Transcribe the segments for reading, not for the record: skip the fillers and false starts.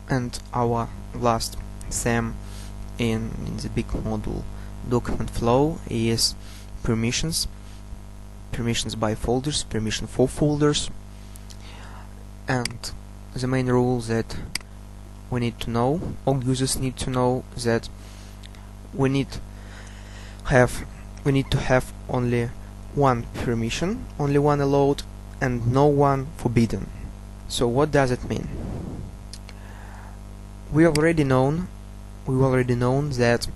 And our last theme in the big module document flow is permissions by folders, permission for folders. And the main rule that we need to know, all users need to know, that we need to have only one permission, only one allowed, and no one forbidden. So what does it mean? We already known that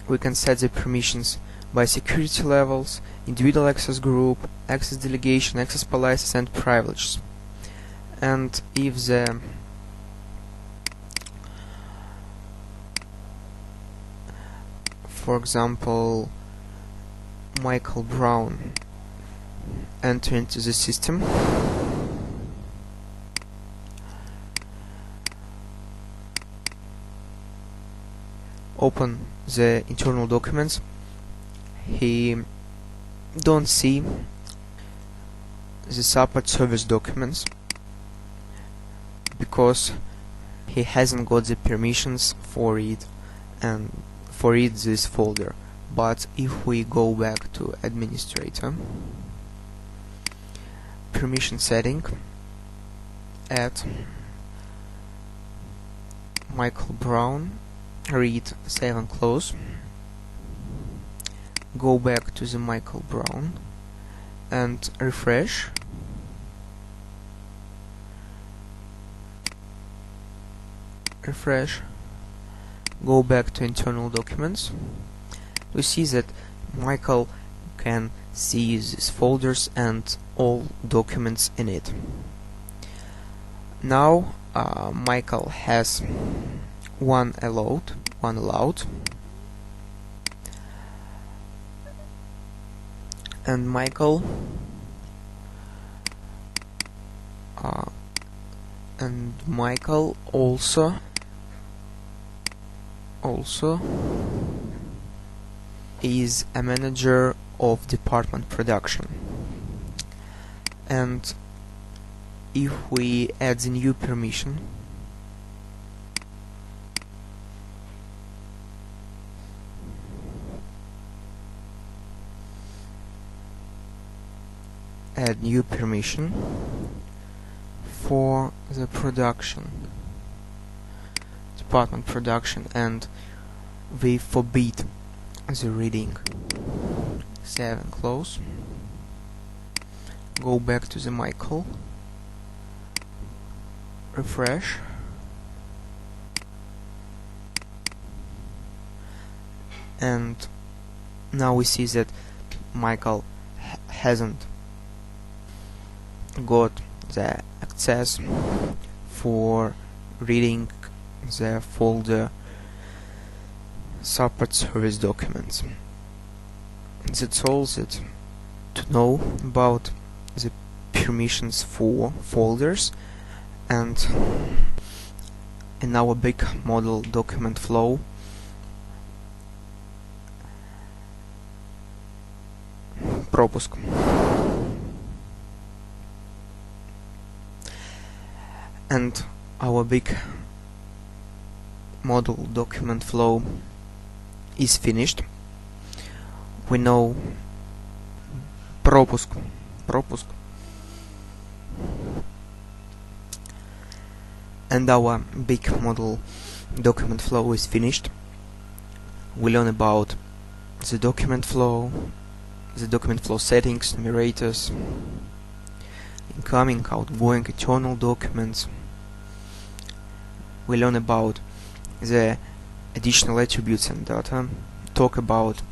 we can set the permissions by security levels, individual access group, access delegation, access policies, and privileges. And if the for example Michael Brown enter into the system, open the internal documents, he don't see the support service documents because he hasn't got the permissions for it and for it this folder. But if we go back to administrator, permission setting, add Michael Brown, read, save and close, go back to the Michael Brown and refresh, go back to internal documents, we see that Michael can see these folders and all documents in it. Now Michael has one allowed, and Michael also is a manager of department production. And if we add the new permission, add new permission for the department production, and we forbid the reading, save and close, go back to the Michael, refresh, and now we see that Michael hasn't got the access for reading the folder support service documents. That's all that to know about the permissions for folders. And in our big model document flow, пропуск. And our big model document flow is finished. We know пропуск. And our big model document flow is finished. We learn about the document flow settings, numerators, incoming, outgoing, internal documents. We learn about the additional attributes and data, talk about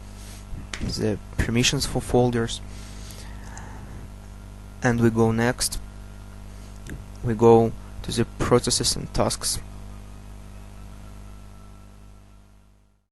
the permissions for folders, and we go to the processes and tasks.